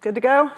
Good to go?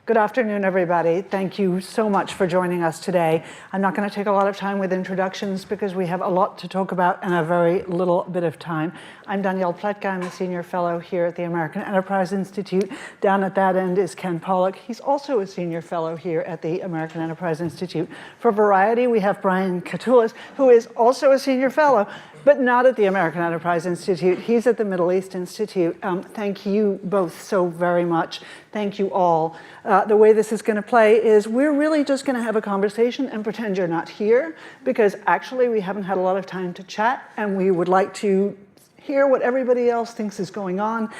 Good afternoon, everybody. Thank you so much for joining us today. I'm not going to take a lot of time with introductions because we have a lot to talk about in a very little bit of time. I'm Danielle Pletka. I'm a senior fellow here at the American Enterprise Institute. Down at that end is Ken Pollack. He's also a senior fellow here at the American Enterprise Institute. For variety, we have Brian Katulis, who is also a senior fellow, but not at the American Enterprise Institute. He's at the Middle East Institute. Thank you both so very much. Thank you all. The way this is going to play is we're really just going to have a conversation and pretend you're not here, because actually we haven't had a lot of time to chat, and we would like to hear what everybody else thinks is going on,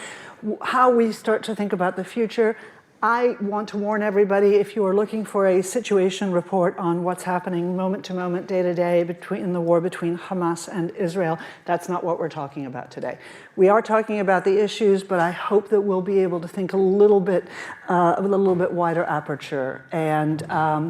how we start to think about the future. I want to warn everybody, if you are looking for a situation report on what's happening moment to moment, day to day in the war between Hamas and Israel, that's not what we're talking about today. We are talking about the issues, but I hope that we'll be able to think a little bit wider aperture. And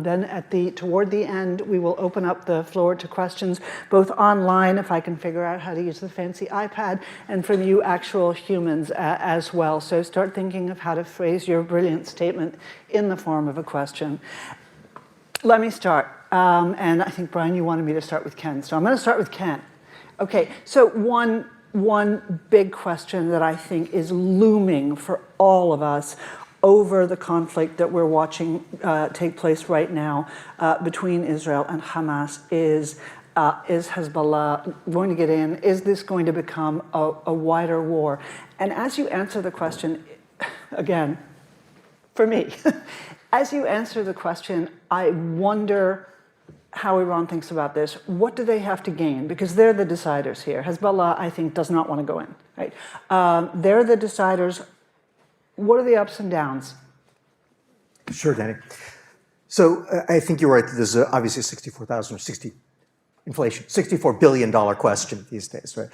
then toward the end, we will open up the floor to questions, both online, if I can figure out how to use the fancy iPad, and from you actual humans as well. So start thinking of how to phrase your brilliant statement in the form of a question. Let me start. And I think, Brian, you wanted me to start with Ken. So I'm going to start with Ken. Okay, so one big question that I think is looming for all of us over the conflict that we're watching take place right now between Israel and Hamas is Hezbollah going to get in? Is this going to become a wider war? And as you answer the question, again, for me, as you answer the question, I wonder how Iran thinks about this. What do they have to gain? Because they're the deciders here. Hezbollah, I think, does not want to go in. Right? They're the deciders. What are the ups and downs? Sure, Danny. So I think you're right. There's obviously $64 billion question these days, right?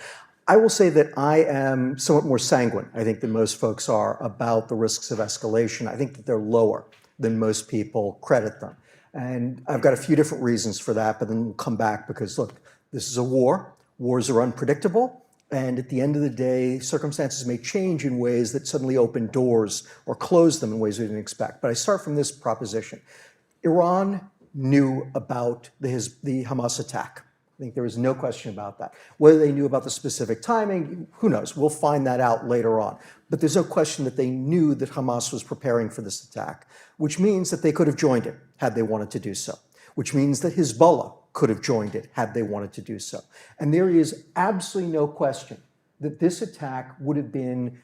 I will say that I am somewhat more sanguine, I think, than most folks are about the risks of escalation. I think that they're lower than most people credit them. And I've got a few different reasons for that, but then we'll come back because, look, this is a war. Wars are unpredictable. And at the end of the day, circumstances may change in ways that suddenly open doors or close them in ways we didn't expect. But I start from this proposition. Iran knew about the Hamas attack. I think there is no question about that. Whether they knew about the specific timing, who knows? We'll find that out later on. But there's no question that they knew that Hamas was preparing for this attack, which means that they could have joined it had they wanted to do so, which means that Hezbollah could have joined it had they wanted to do so. And there is absolutely no question that this attack would have been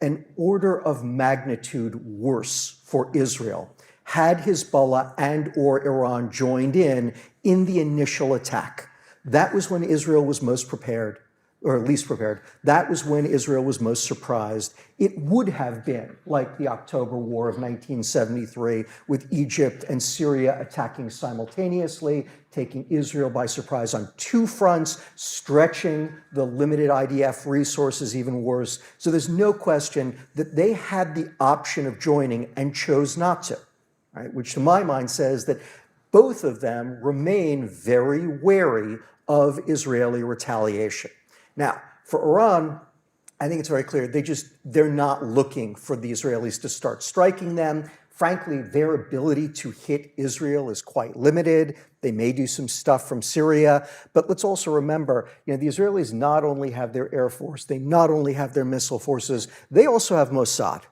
an order of magnitude worse for Israel had Hezbollah and or Iran joined in the initial attack. That was when Israel was most prepared, or least prepared. That was when Israel was most surprised. It would have been like the October War of 1973, with Egypt and Syria attacking simultaneously, taking Israel by surprise on two fronts, stretching the limited IDF resources even worse. So there's no question that they had the option of joining and chose not to, right? Which to my mind says that both of them remain very wary of Israeli retaliation. Now, for Iran, I think it's very clear they're not looking for the Israelis to start striking them. Frankly, their ability to hit Israel is quite limited. They may do some stuff from Syria, but let's also remember, the Israelis not only have their air force, they not only have their missile forces, they also have Mossad.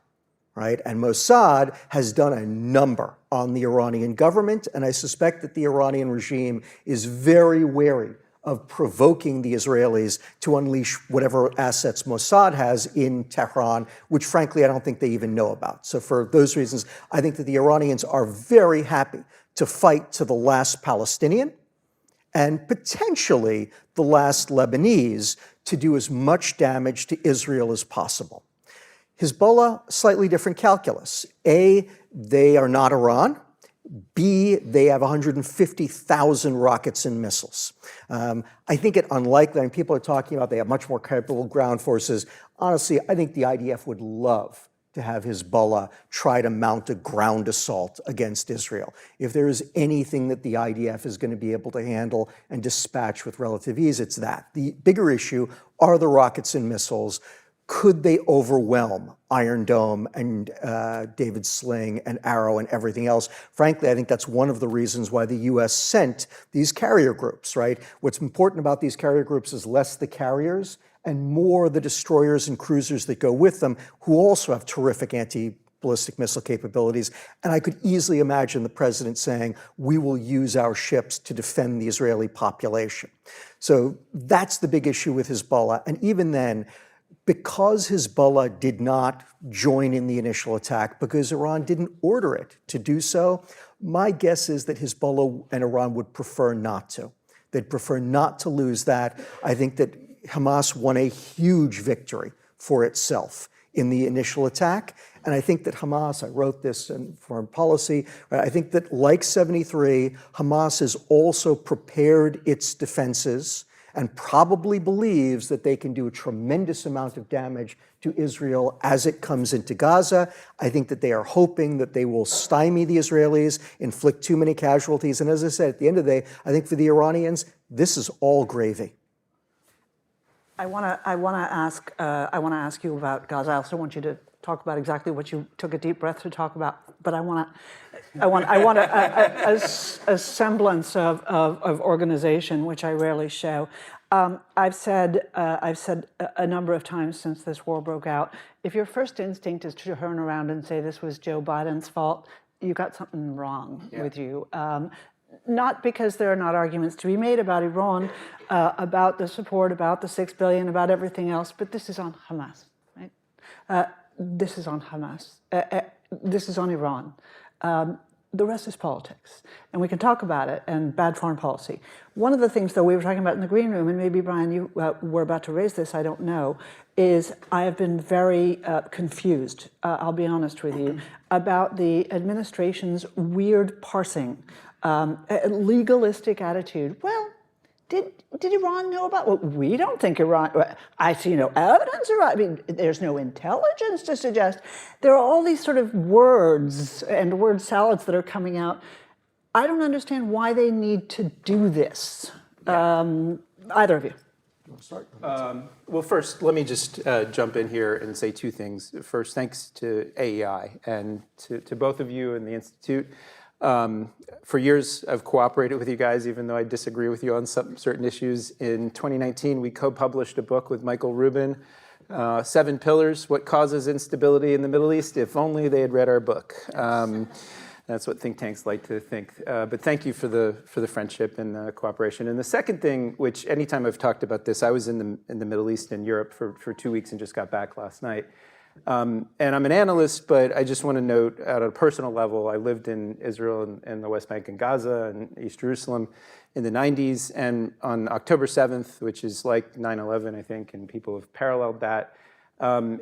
Right? And Mossad has done a number on the Iranian government, and I suspect that the Iranian regime is very wary of provoking the Israelis to unleash whatever assets Mossad has in Tehran, which frankly I don't think they even know about. So for those reasons, I think that the Iranians are very happy to fight to the last Palestinian and potentially the last Lebanese to do as much damage to Israel as possible. Hezbollah, slightly different calculus. A, they are not Iran. B, they have 150,000 rockets and missiles. I think it unlikely, people are talking about they have much more capable ground forces. Honestly, I think the IDF would love to have Hezbollah try to mount a ground assault against Israel. If there is anything that the IDF is going to be able to handle and dispatch with relative ease, it's that. The bigger issue are the rockets and missiles. could they overwhelm Iron Dome and David Sling and Arrow and everything else? Frankly, I think that's one of the reasons why the U.S. sent these carrier groups, right? What's important about these carrier groups is less the carriers and more the destroyers and cruisers that go with them, who also have terrific anti-ballistic missile capabilities. And I could easily imagine the president saying, we will use our ships to defend the Israeli population. So that's the big issue with Hezbollah. And even then, because Hezbollah did not join in the initial attack, because Iran didn't order it to do so, my guess is that Hezbollah and Iran would prefer not to. They'd prefer not to lose that. I think that Hamas won a huge victory for itself in the initial attack. And I think that Hamas, I wrote this in Foreign Policy, right, I think that like 73, Hamas has also prepared its defenses and probably believes that they can do a tremendous amount of damage to Israel as it comes into Gaza. I think that they are hoping that they will stymie the Israelis, inflict too many casualties. And as I said, at the end of the day, I think for the Iranians, this is all gravy. I want to ask you about Gaza. I also want you to talk about exactly what you took a deep breath to talk about. But I want a semblance of organization, which I rarely show. I've said a number of times since this war broke out, if your first instinct is to turn around and say this was Joe Biden's fault, you got something wrong with you. Not because there are not arguments to be made about Iran, about the support, about the $6 billion, about everything else, but this is on Hamas, right? This is on Hamas. This is on Iran. The rest is politics, and we can talk about it, and bad foreign policy. One of the things, though, we were talking about in the green room, and maybe, Brian, you were about to raise this, I don't know, is I have been very confused, I'll be honest with you, about the administration's weird parsing, legalistic attitude. Well, did Iran know about? Well, we don't think Iran. I see no evidence. I mean, there's no intelligence to suggest. There are all these sort of words and word salads that are coming out. I don't understand why they need to do this. Either of you. Well, first, let me just jump in here and say two things. First, thanks to AEI and to both of you and the Institute. For years, I've cooperated with you guys, even though I disagree with you on some certain issues. In 2019, we co-published a book with Michael Rubin, 7 Pillars, What Causes Instability in the Middle East. If only they had read our book. That's what think tanks like to think. But thank you for the friendship and the cooperation. And the second thing, which anytime I've talked about this, I was in the Middle East and Europe for 2 weeks and just got back last night. And I'm an analyst, but I just want to note at a personal level, I lived in Israel and the West Bank and Gaza and East Jerusalem in the 90s. And on October 7th, which is like 9/11, I think, and people have paralleled that,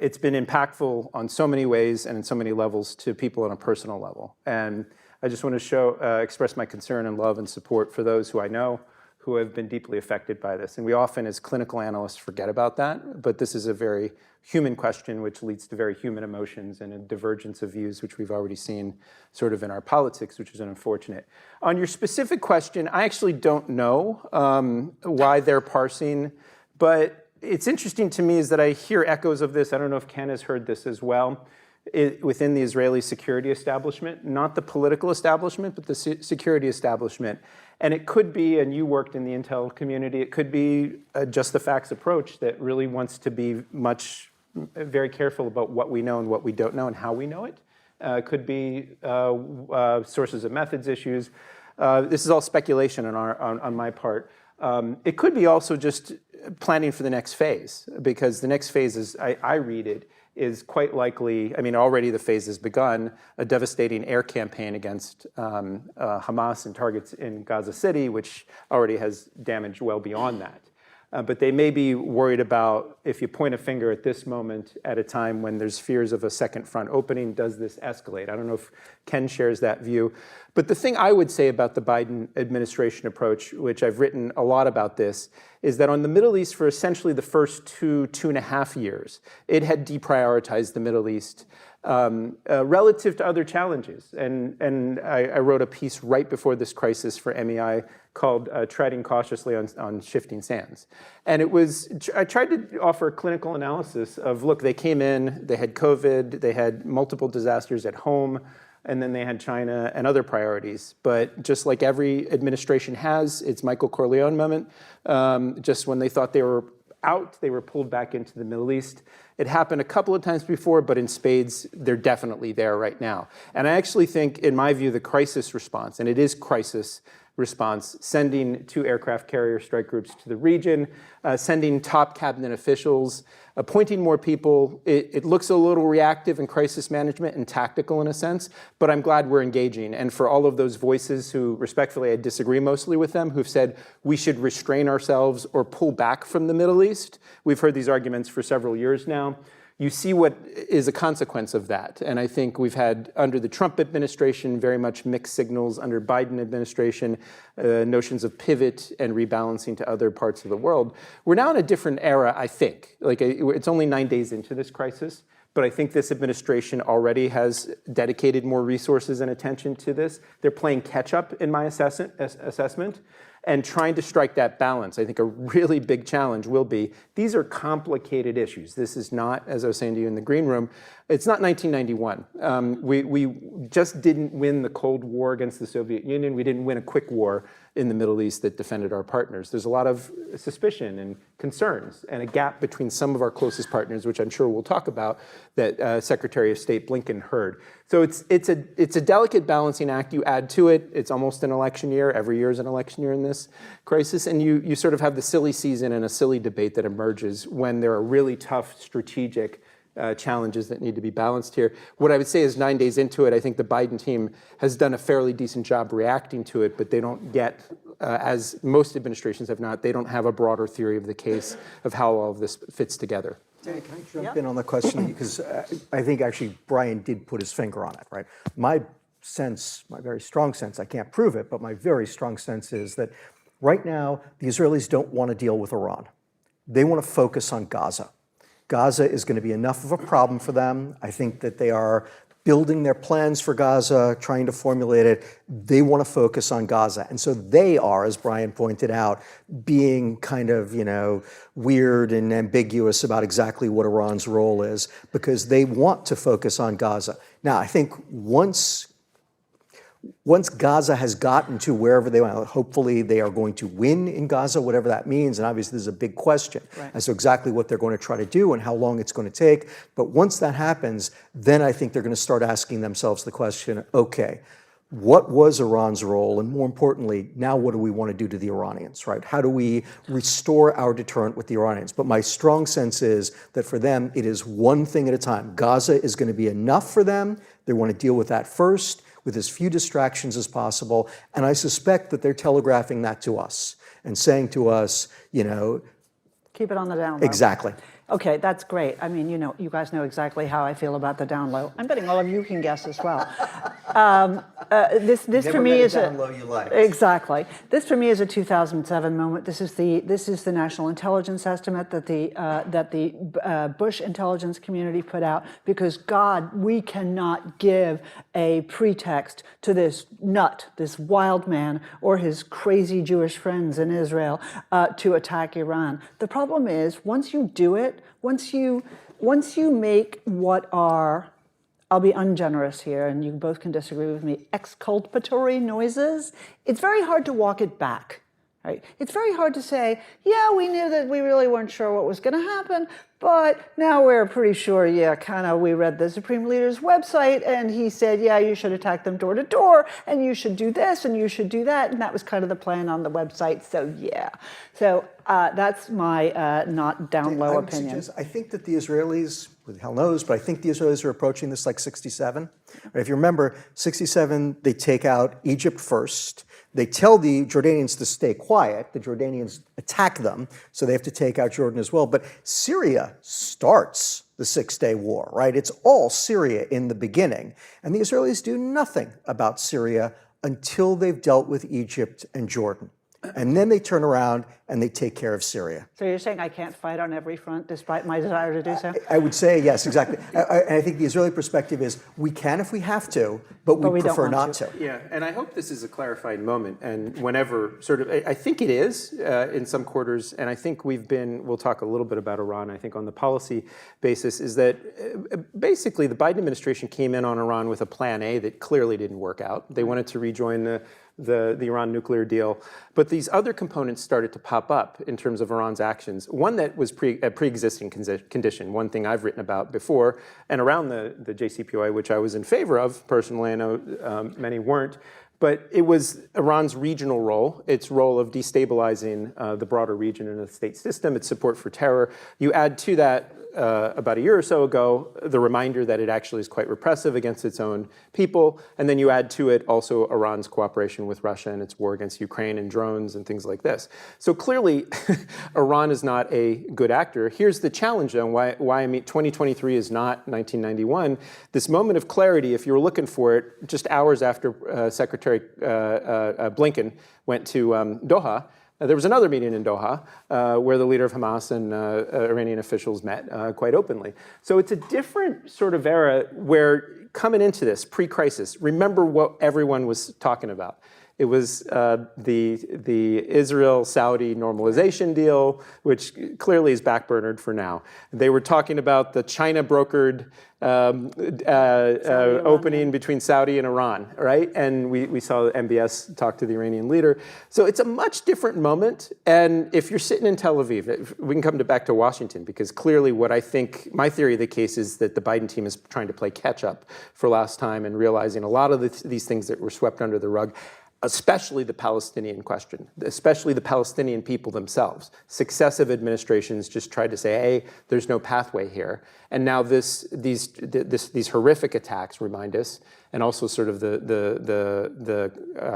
it's been impactful on so many ways and in so many levels to people on a personal level. And I just want to express my concern and love and support for those who I know who have been deeply affected by this. And we often, as clinical analysts, forget about that. But this is a very human question, which leads to very human emotions and a divergence of views, which we've already seen sort of in our politics, which is unfortunate. On your specific question, I actually don't know why they're parsing. But it's interesting to me is that I hear echoes of this. I don't know if Ken has heard this as well. Within the Israeli security establishment, not the political establishment, but the security establishment. And it could be, and you worked in the intel community, it could be a just the facts approach that really wants to be very careful about what we know and what we don't know and how we know it. Could be sources of methods issues. This is all speculation on my part. It could be also just planning for the next phase, because the next phase is, I read it, is quite likely, I mean, already the phase has begun, a devastating air campaign against Hamas and targets in Gaza City, which already has damage well beyond that. But they may be worried about, if you point a finger at this moment at a time when there's fears of a second front opening, does this escalate? I don't know if Ken shares that view. But the thing I would say about the Biden administration approach, which I've written a lot about this, is that on the Middle East for essentially the first 2.5 years, it had deprioritized the Middle East relative to other challenges. And I wrote a piece right before this crisis for MEI called Treading Cautiously on Shifting Sands. And I tried to offer a clinical analysis of, look, they came in, they had COVID, they had multiple disasters at home, and then they had China and other priorities. But just like every administration has its Michael Corleone moment, just when they thought they were out, they were pulled back into the Middle East. It happened a couple of times before, but in spades, they're definitely there right now. And I actually think, in my view, the crisis response, and it is crisis response, sending 2 aircraft carrier strike groups to the region, sending top cabinet officials, appointing more people. It looks a little reactive in crisis management and tactical in a sense, but I'm glad we're engaging. And for all of those voices who, respectfully, I disagree mostly with them, who've said we should restrain ourselves or pull back from the Middle East, we've heard these arguments for several years now. You see what is a consequence of that. And I think we've had, under the Trump administration, very much mixed signals. Under Biden administration, notions of pivot and rebalancing to other parts of the world. We're now in a different era, I think. Like, it's only 9 days into this crisis, but I think this administration already has dedicated more resources and attention to this. They're playing catch up, in my assessment. And trying to strike that balance. I think a really big challenge will be, these are complicated issues. This is not, as I was saying to you in the green room, it's not 1991. We just didn't win the Cold War against the Soviet Union. We didn't win a quick war in the Middle East that defended our partners. There's a lot of suspicion and concerns and a gap between some of our closest partners, which I'm sure we'll talk about, that Secretary of State Blinken heard. So it's a delicate balancing act. You add to it, it's almost an election year. Every year is an election year in this crisis. And you sort of have the silly season and a silly debate that emerges when there are really tough strategic challenges that need to be balanced here. What I would say is 9 days into it, I think the Biden team has done a fairly decent job reacting to it, but they don't get, as most administrations have not, they don't have a broader theory of the case of how all of this fits together. Danny, can I jump in on the question? Because I think actually Brian did put his finger on it, right? My sense, my very strong sense, I can't prove it, but my very strong sense is that right now the Israelis don't want to deal with Iran. They want to focus on Gaza. Gaza is going to be enough of a problem for them. I think that they are building their plans for Gaza, trying to formulate it. They want to focus on Gaza. And so they are, as Brian pointed out, being kind of, weird and ambiguous about exactly what Iran's role is, because they want to focus on Gaza. Now, I think once Gaza has gotten to wherever they want, hopefully they are going to win in Gaza, whatever that means. And obviously there's a big question as to exactly what they're going to try to do and how long it's going to take. But once that happens, then I think they're going to start asking themselves the question, okay, what was Iran's role? And more importantly, now what do we want to do to the Iranians, right? How do we restore our deterrent with the Iranians? But my strong sense is that for them, it is one thing at a time. Gaza is going to be enough for them. They want to deal with that first, with as few distractions as possible. And I suspect that they're telegraphing that to us and saying to us, keep it on the down low. Exactly. Okay, that's great. I mean, you guys know exactly how I feel about the down low. I'm betting all of you can guess as well. This for me is down low you like. Exactly. This for me is a 2007 moment. This is the national intelligence estimate that the Bush intelligence community put out, because God, we cannot give a pretext to this nut, this wild man, or his crazy Jewish friends in Israel to attack Iran. The problem is, once you do it, once you make what are, I'll be ungenerous here, and you both can disagree with me, exculpatory noises, it's very hard to walk it back, right? It's very hard to say, yeah, we knew that we really weren't sure what was going to happen, but now we're pretty sure, we read the Supreme Leader's website, and he said, yeah, you should attack them door to door, and you should do this, and you should do that, and that was kind of the plan on the website, so yeah. So that's my not down low opinion. I think that the Israelis, who the hell knows, but I think the Israelis are approaching this like 67. Right? If you remember, 67, they take out Egypt first. They tell the Jordanians to stay quiet. The Jordanians attack them, so they have to take out Jordan as well. But Syria starts the Six-Day War, right? It's all Syria in the beginning. And the Israelis do nothing about Syria until they've dealt with Egypt and Jordan. And then they turn around and they take care of Syria. So you're saying I can't fight on every front despite my desire to do so? I would say yes, exactly. I think the Israeli perspective is we can if we have to, but we don't prefer want not to. to. Yeah, and I hope this is a clarifying moment. And whenever I think it is in some quarters, and I think we'll talk a little bit about Iran, I think on the policy basis, is that basically the Biden administration came in on Iran with a plan A that clearly didn't work out. They wanted to rejoin the Iran nuclear deal. But these other components started to pop up in terms of Iran's actions. One that was a pre-existing condition, one thing I've written about before, and around the JCPOA, which I was in favor of personally, I know many weren't, but it was Iran's regional role, its role of destabilizing the broader region and the state system, its support for terror. You add to that, about a year or so ago, the reminder that it actually is quite repressive against its own people. And then you add to it also Iran's cooperation with Russia and its war against Ukraine and drones and things like this. So clearly, Iran is not a good actor. Here's the challenge, though, why I mean 2023 is not 1991. This moment of clarity, if you were looking for it, just hours after Secretary Blinken went to Doha, there was another meeting in Doha where the leader of Hamas and Iranian officials met quite openly. So it's a different sort of era where coming into this pre-crisis, remember what everyone was talking about. It was the Israel-Saudi normalization deal, which clearly is backburnered for now. They were talking about the China-brokered opening between Saudi and Iran, right? And we saw MBS talk to the Iranian leader. So it's a much different moment. And if you're sitting in Tel Aviv, we can come back to Washington, because clearly what I think, my theory of the case is that the Biden team is trying to play catch up for last time and realizing a lot of these things that were swept under the rug, especially the Palestinian question, especially the Palestinian people themselves. Successive administrations just tried to say, hey, there's no pathway here. And now these horrific attacks remind us, and also sort of the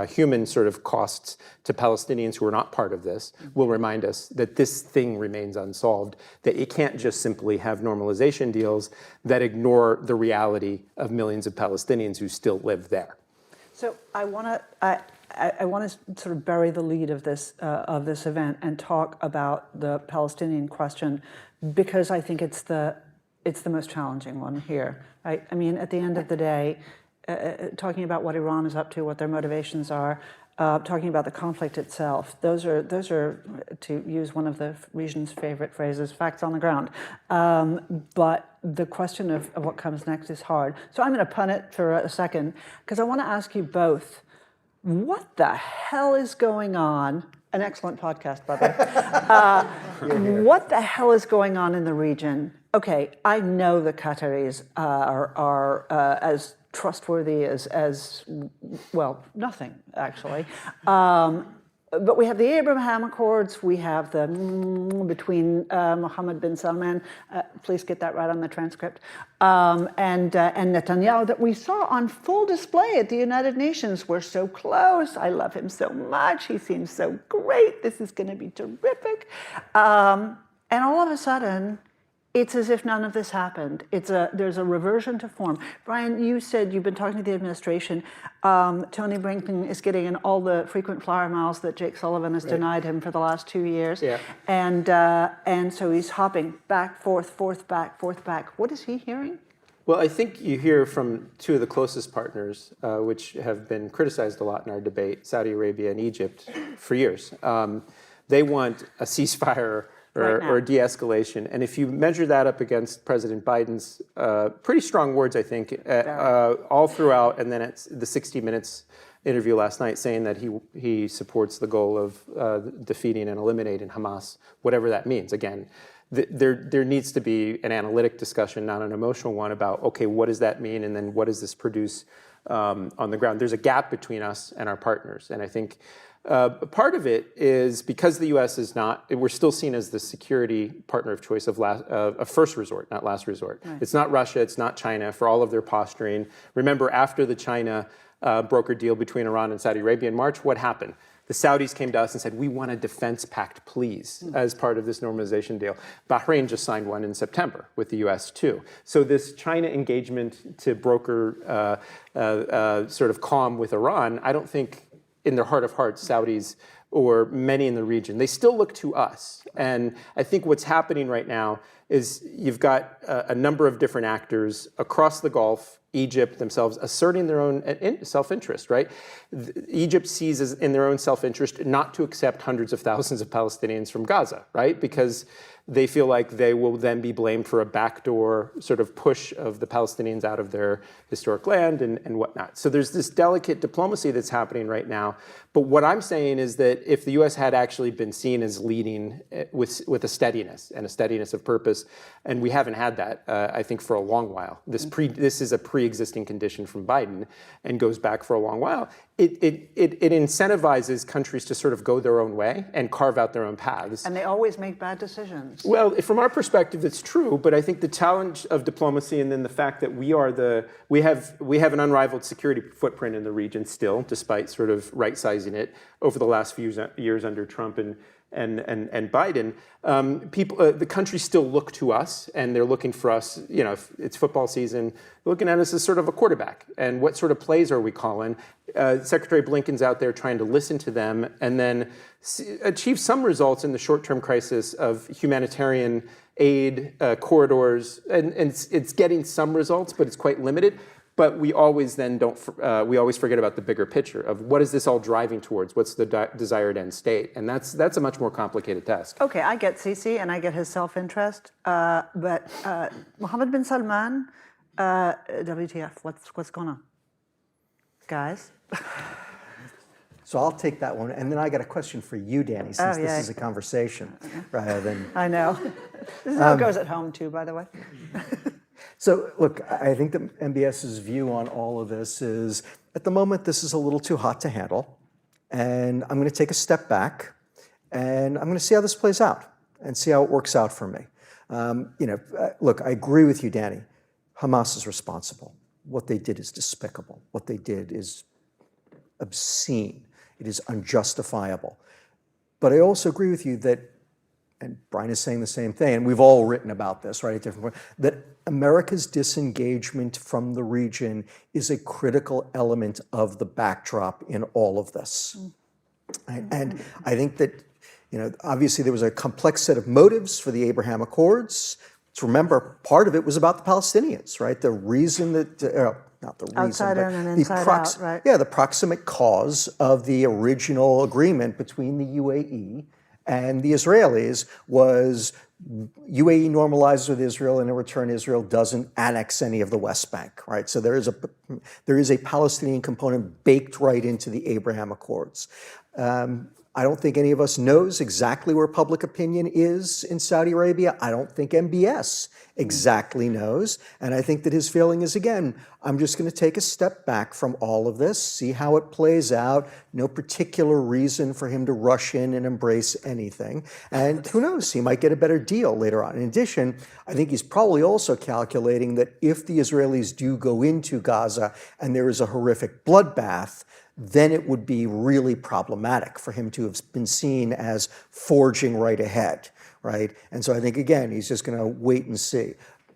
human sort of costs to Palestinians who are not part of this, will remind us that this thing remains unsolved, that you can't just simply have normalization deals that ignore the reality of millions of Palestinians who still live there. So I want to sort of bury the lead of this event and talk about the Palestinian question, because I think it's the most challenging one here. Right? I mean, at the end of the day, talking about what Iran is up to, what their motivations are, talking about the conflict itself, those are, to use one of the region's favorite phrases, facts on the ground. But the question of what comes next is hard. So I'm going to punt it for a second, because I want to ask you both, what the hell is going on? An excellent podcast, by the way. What the hell is going on in the region? Okay, I know the Qataris are as trustworthy as well, nothing, actually. But we have the Abraham Accords, we have the between Mohammed bin Salman, please get that right on the transcript, and Netanyahu, that we saw on full display at the United Nations. We're so close, I love him so much, he seems so great, this is gonna be terrific. And all of a sudden, it's as if none of this happened. There's a reversion to form. Brian, you said you've been talking to the administration. Tony Blinken is getting in all the frequent flyer miles that Jake Sullivan has denied him for the last 2 years. Yeah. And so he's hopping back, forth, back. What is he hearing? Well, I think you hear from two of the closest partners, which have been criticized a lot in our debate, Saudi Arabia and Egypt, for years. They want a ceasefire or de-escalation. And if you measure that up against President Biden's pretty strong words, I think, all throughout, and then at the 60 Minutes interview last night saying that he supports the goal of defeating and eliminating Hamas, whatever that means. Again, there needs to be an analytic discussion, not an emotional one, about, okay, what does that mean? And then what does this produce on the ground? There's a gap between us and our partners. And I think part of it is because the U.S. is not, we're still seen as the security partner of choice of first resort, not last resort. Right. It's not Russia, it's not China for all of their posturing. Remember, after the China broker deal between Iran and Saudi Arabia in March, what happened? The Saudis came to us and said, we want a defense pact, please, as part of this normalization deal. Bahrain just signed one in September with the US too. So this China engagement to broker sort of calm with Iran, I don't think in their heart of hearts, Saudis or many in the region. They still look to us. And I think what's happening right now is you've got a number of different actors across the Gulf, Egypt themselves, asserting their own self-interest, right? Egypt sees as in their own self-interest not to accept hundreds of thousands of Palestinians from Gaza, right? Because they feel like they will then be blamed for a backdoor sort of push of the Palestinians out of their historic land and whatnot. So there's this delicate diplomacy that's happening right now. But what I'm saying is that if the U.S. had actually been seen as leading with a steadiness and a steadiness of purpose, and we haven't had that, I think, for a long while. This is a pre-existing condition from Biden and goes back for a long while. It incentivizes countries to sort of go their own way and carve out their own paths. And they always make bad decisions. Well, from our perspective, it's true. But I think the challenge of diplomacy, and then the fact that we have an unrivaled security footprint in the region still, despite sort of right-sizing it over the last few years under Trump and Biden, the countries still look to us, and they're looking for us. You know, if it's football season, they're looking at us as sort of a quarterback. And what sort of plays are we calling? Secretary Blinken's out there trying to listen to them and then achieve some results in the short-term crisis of humanitarian aid corridors, and it's getting some results, but it's quite limited. But we always then we always forget about the bigger picture of what is this all driving towards? What's the desired end state? And that's a much more complicated task. Okay, I get Sisi and I get his self-interest, but Mohammed bin Salman, WTF? What's going on, guys? So I'll take that one, and then I got a question for you, Danny, since this is a conversation rather than. I know. This is how it goes at home too, by the way. So look, I think that MBS's view on all of this is, at the moment, this is a little too hot to handle, and I'm going to take a step back, and I'm going to see how this plays out and see how it works out for me. Look, I agree with you, Danny. Hamas is responsible. What they did is despicable. What they did is obscene. It is unjustifiable. But I also agree with you that, and Brian is saying the same thing, and we've all written about this, right, at different points, that America's disengagement from the region is a critical element of the backdrop in all of this. Right? And I think that, obviously there was a complex set of motives for the Abraham Accords. To remember, part of it was about the Palestinians, right? The reason that, not the reason, Outside but in and inside out, right? Yeah, the proximate cause of the original agreement between the UAE and the Israelis was UAE normalizes with Israel, and in return, Israel doesn't annex any of the West Bank, right? So there is a Palestinian component baked right into the Abraham Accords. I don't think any of us knows exactly where public opinion is in Saudi Arabia. I don't think MBS exactly knows. And I think that his feeling is, again, I'm just going to take a step back from all of this, see how it plays out. No particular reason for him to rush in and embrace anything. And who knows, he might get a better deal later on. In addition, I think he's probably also calculating that if the Israelis do go into Gaza and there is a horrific bloodbath, then it would be really problematic for him to have been seen as forging right ahead, right? And so I think, again, he's just going to wait and see.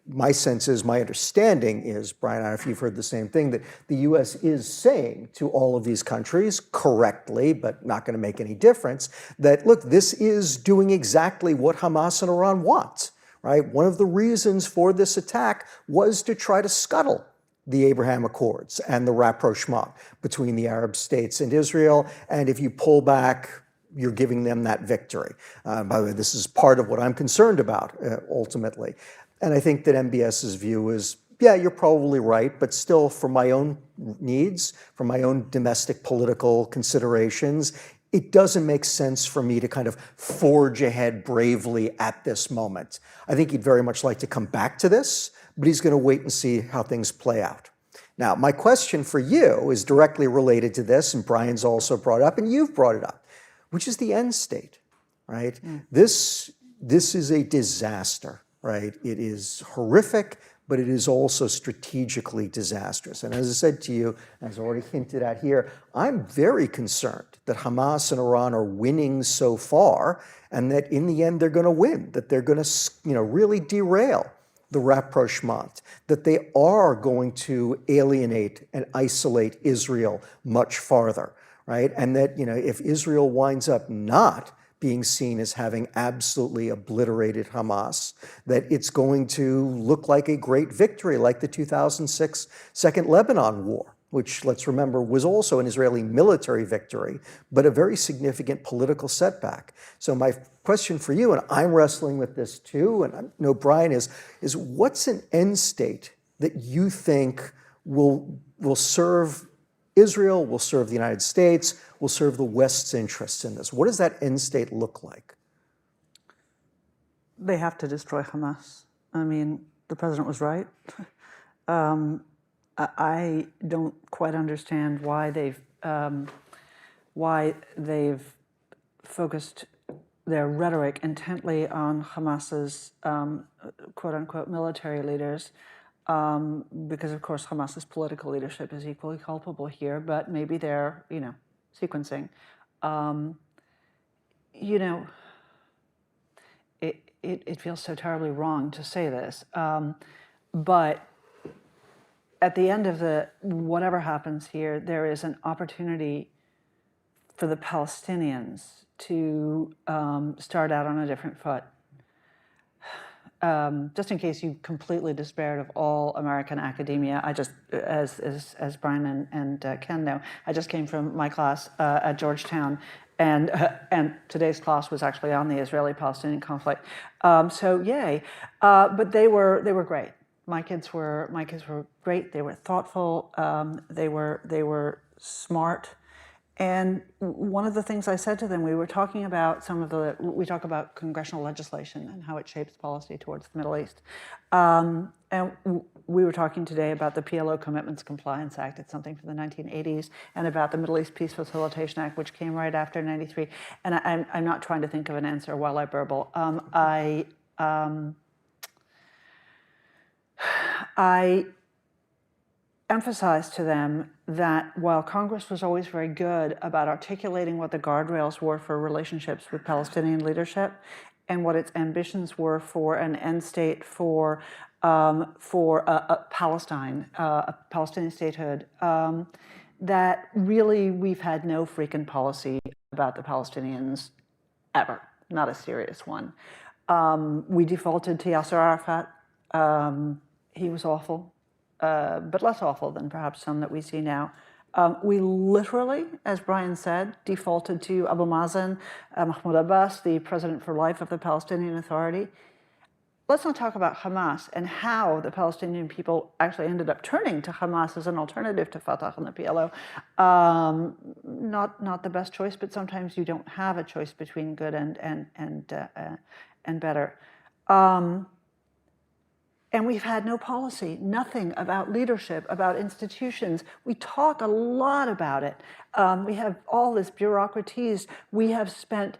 My sense is, my understanding is, Brian, I don't know if you've heard the same thing, that the U.S. is saying to all of these countries, correctly, but not going to make any difference, that, look, this is doing exactly what Hamas and Iran want, right? One of the reasons for this attack was to try to scuttle the Abraham Accords and the rapprochement between the Arab states and Israel. And if you pull back, you're giving them that victory. By the way, this is part of what I'm concerned about, ultimately. And I think that MBS's view is, yeah, you're probably right, but still, for my own needs, for my own domestic political considerations, it doesn't make sense for me to kind of forge ahead bravely at this moment. I think he'd very much like to come back to this, but he's going to wait and see how things play out. Now, my question for you is directly related to this, and Brian's also brought up, and you've brought it up, which is the end state, right? This is a disaster, right? It is horrific, but it is also strategically disastrous. And as I said to you, as already hinted at here, I'm very concerned that Hamas and Iran are winning so far, and that in the end they're going to win, that they're going to, really derail the rapprochement, that they are going to alienate and isolate Israel much farther, right? And that, if Israel winds up not being seen as having absolutely obliterated Hamas, that it's going to look like a great victory, like the 2006 Second Lebanon War, which, let's remember, was also an Israeli military victory, but a very significant political setback. So my question for you, and I'm wrestling with this too, and I know Brian is what's an end state that you think will serve Israel, will serve the United States, will serve the West's interests in this? What does that end state look like? They have to destroy Hamas. I mean, the president was right. I don't quite understand why they've focused their rhetoric intently on Hamas's quote-unquote military leaders, because of course Hamas's political leadership is equally culpable here. But maybe they're sequencing. It feels so terribly wrong to say this, but at the end of whatever happens here, there is an opportunity for the Palestinians to start out on a different foot. Just in case you completely despaired of all American academia, I just, as Brian and Ken know, I just came from my class at Georgetown, and today's class was actually on the Israeli-Palestinian conflict. So yay, but they were great. My kids were great. They were thoughtful. They were smart. And one of the things I said to them, we talk about congressional legislation and how it shapes policy towards the Middle East. And we were talking today about the PLO Commitments Compliance Act. It's something from the 1980s, and about the Middle East Peace Facilitation Act, which came right after '93. And I'm not trying to think of an answer while I burble. I emphasized to them that while Congress was always very good about articulating what the guardrails were for relationships with Palestinian leadership and what its ambitions were for an end state for Palestine, a Palestinian statehood, that really we've had no freaking policy about the Palestinians ever, not a serious one. We defaulted to Yasser Arafat. He was awful, but less awful than perhaps some that we see now. We literally, as Brian said, defaulted to Abu Mazen, Mahmoud Abbas, the president for life of the Palestinian Authority. Let's not talk about Hamas and how the Palestinian people actually ended up turning to Hamas as an alternative to Fatah and the PLO. Not the best choice, but sometimes you don't have a choice between good and better. And we've had no policy, nothing about leadership, about institutions. We talk a lot about it. We have all this bureaucraties. We have spent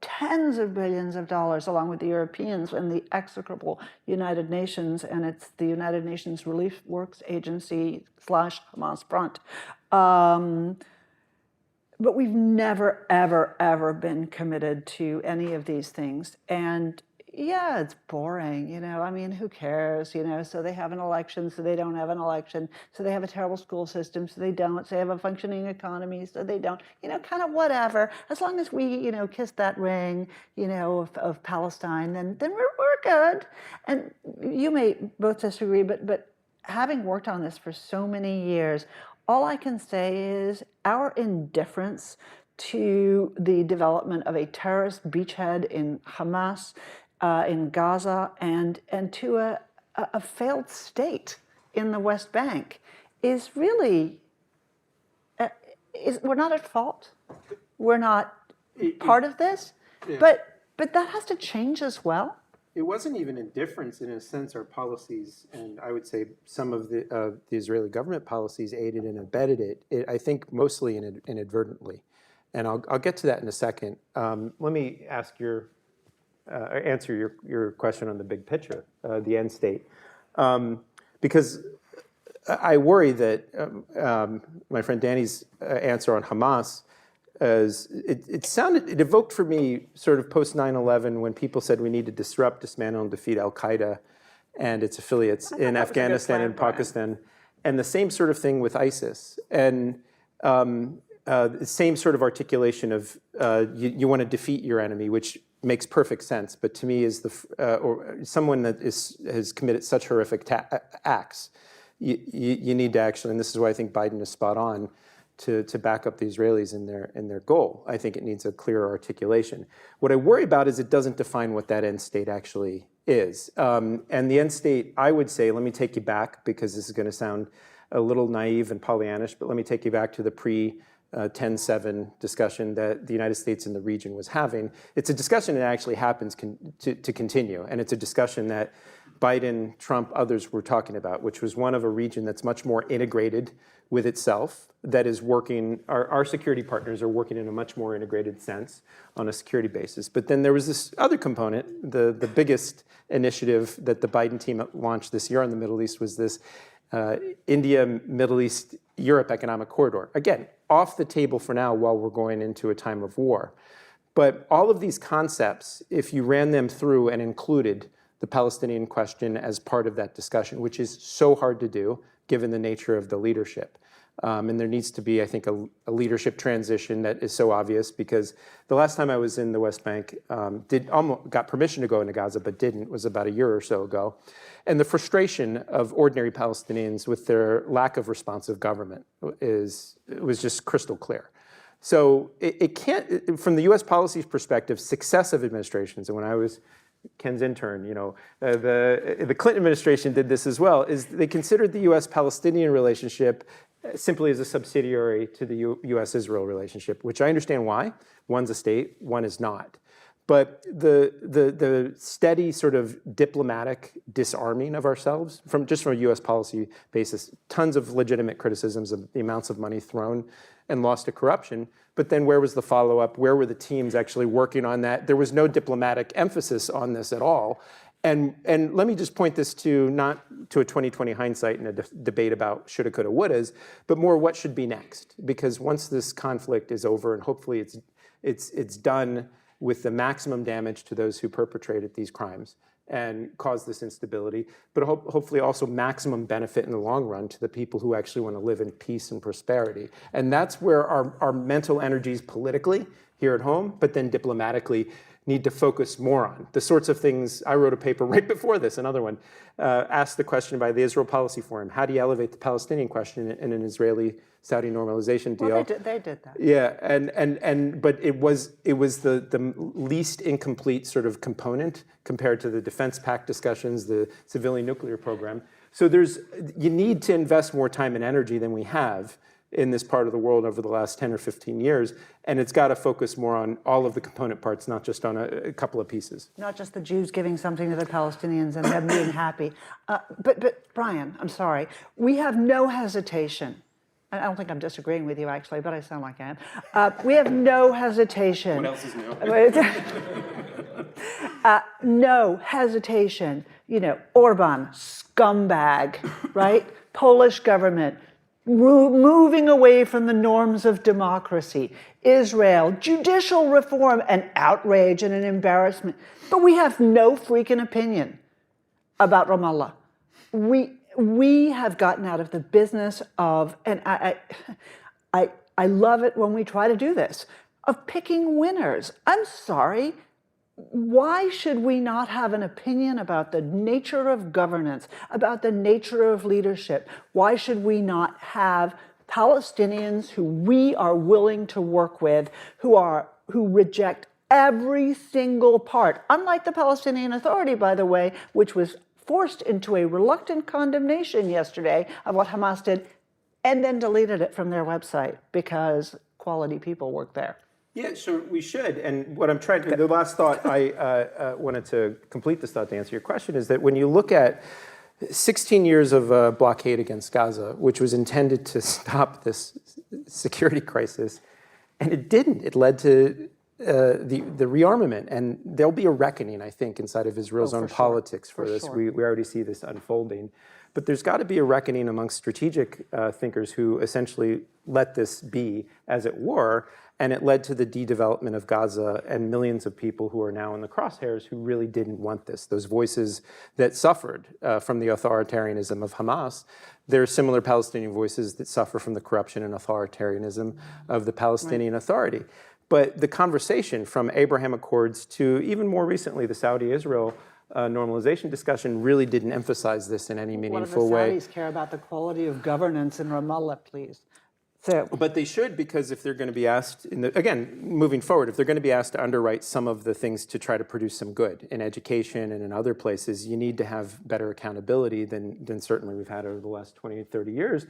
tens of billions of dollars, along with the Europeans and the execrable United Nations, and it's the United Nations Relief Works Agency / Hamas Front. But we've never, ever, ever been committed to any of these things. And yeah, it's boring, I mean, who cares, so they have an election, so they don't have an election, so they have a terrible school system, so they don't, so they have a functioning economy, so they don't, kind of whatever. As long as we, kiss that ring, of Palestine, then we're good. And you may both disagree, but having worked on this for so many years, all I can say is our indifference to the development of a terrorist beachhead in Hamas, in Gaza, and to a failed state in the West Bank is really, we're not at fault. We're not part of this, yeah. but that has to change as well. It wasn't even indifference. In a sense, our policies, and I would say some of the Israeli government policies aided and abetted it, I think mostly inadvertently. And I'll get to that in a second. Let me answer your question on the big picture, the end state. Because I worry that my friend Danny's answer on Hamas, it evoked for me sort of post 9/11 when people said we need to disrupt, dismantle, and defeat Al-Qaeda and its affiliates in Afghanistan and Pakistan, and the same sort of thing with ISIS. And the same sort of articulation of you want to defeat your enemy, which makes perfect sense, but to me is or someone that has committed such horrific acts. You need to actually, and this is why I think Biden is spot on, to back up the Israelis in their goal. I think it needs a clearer articulation. What I worry about is it doesn't define what that end state actually is. And the end state, I would say, let me take you back, because this is going to sound a little naive and Pollyannish, but let me take you back to the pre-10-7 discussion that the United States and the region was having. It's a discussion that actually happens to continue, and it's a discussion that Biden, Trump, others were talking about, which was one of a region that's much more integrated with itself, that is working, our security partners are working in a much more integrated sense on a security basis. But then there was this other component, the biggest initiative that the Biden team launched this year on the Middle East was this India, Middle East, Europe economic corridor. Again, off the table for now while we're going into a time of war. But all of these concepts, if you ran them through and included the Palestinian question as part of that discussion, which is so hard to do given the nature of the leadership. And there needs to be, I think, a leadership transition that is so obvious, because the last time I was in the West Bank, got permission to go into Gaza, but didn't, was about a year or so ago. And the frustration of ordinary Palestinians with their lack of responsive government was just crystal clear. So it can't, from the US policy's perspective, successive administrations, and when I was Ken's intern, the Clinton administration did this as well, is they considered the US-Palestinian relationship simply as a subsidiary to the US-Israel relationship, which I understand why. One's a state, one is not. But the steady sort of diplomatic disarming of ourselves, from a US policy basis, tons of legitimate criticisms of the amounts of money thrown and lost to corruption. But then where was the follow-up? Where were the teams actually working on that? There was no diplomatic emphasis on this at all. And let me just point this to, not to a 2020 hindsight and a debate about shoulda, coulda, wouldas, but more what should be next. Because once this conflict is over, and hopefully it's done with the maximum damage to those who perpetrated these crimes and caused this instability, but hopefully also maximum benefit in the long run to the people who actually want to live in peace and prosperity. And that's where our mental energies politically here at home, but then diplomatically, need to focus more on. The sorts of things, I wrote a paper right before this, another one, asked the question by the Israel Policy Forum, how do you elevate the Palestinian question in an Israeli-Saudi normalization deal? Well, they did that. Yeah, but it was the least incomplete sort of component compared to the defense pact discussions, the civilian nuclear program. So you need to invest more time and energy than we have in this part of the world over the last 10 or 15 years. And it's got to focus more on all of the component parts, not just on a couple of pieces. Not just the Jews giving something to the Palestinians and them being happy. But Brian, I'm sorry, we have no hesitation. I don't think I'm disagreeing with you, actually, but I sound like I am. We have no hesitation. What else is new? No hesitation. Orban, scumbag, right? Polish government, moving away from the norms of democracy. Israel, judicial reform, an outrage and an embarrassment. But we have no freaking opinion about Ramallah. We have gotten out of the business of, and I love it when we try to do this, of picking winners. I'm sorry. Why should we not have an opinion about the nature of governance, about the nature of leadership? Why should we not have Palestinians who we are willing to work with, who reject every single part, unlike the Palestinian Authority, by the way, which was forced into a reluctant condemnation yesterday of what Hamas did, and then deleted it from their website because quality people work there. Yeah, so we should. And what I'm trying to, the last thought I wanted to complete this thought to answer your question is that when you look at 16 years of blockade against Gaza, which was intended to stop this security crisis, and it didn't. It led to the rearmament, and there'll be a reckoning, I think, inside of Israel's own politics for this. Sure. We already see this unfolding. But there's got to be a reckoning amongst strategic thinkers who essentially let this be as it were, and it led to the de-development of Gaza and millions of people who are now in the crosshairs who really didn't want this. Those voices that suffered from the authoritarianism of Hamas, there are similar Palestinian voices that suffer from the corruption and authoritarianism of the Palestinian Authority. But the conversation from Abraham Accords to even more recently the Saudi-Israel normalization discussion really didn't emphasize this in any meaningful way. What do the Saudis care about the quality of governance in Ramallah, please? So, but they should, because if they're going to be asked, again, moving forward, if they're going to be asked to underwrite some of the things to try to produce some good in education and in other places, you need to have better accountability than certainly we've had over the last 20 or 30 years.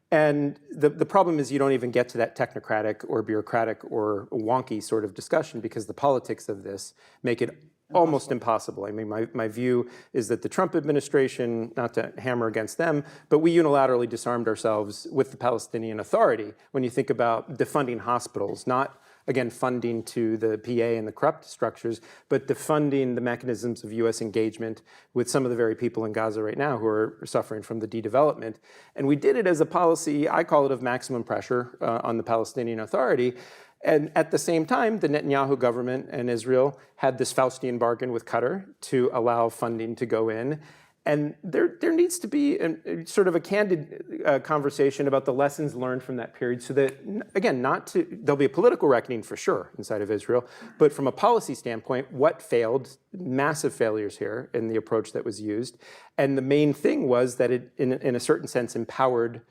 And the problem is you don't even get to that technocratic or bureaucratic or wonky sort of discussion because the politics of this make it almost impossible. I mean, my view is that the Trump administration, not to hammer against them, but we unilaterally disarmed ourselves with the Palestinian Authority. When you think about defunding hospitals, not, again, funding to the PA and the corrupt structures, but defunding the mechanisms of U.S. engagement with some of the very people in Gaza right now who are suffering from the de-development. And we did it as a policy, I call it, of maximum pressure on the Palestinian Authority. And at the same time, the Netanyahu government and Israel had this Faustian bargain with Qatar to allow funding to go in. And there needs to be sort of a candid conversation about the lessons learned from that period so that, again, there'll be a political reckoning for sure inside of Israel, but from a policy standpoint, what failed, massive failures here in the approach that was used. And the main thing was that it, in a certain sense, empowered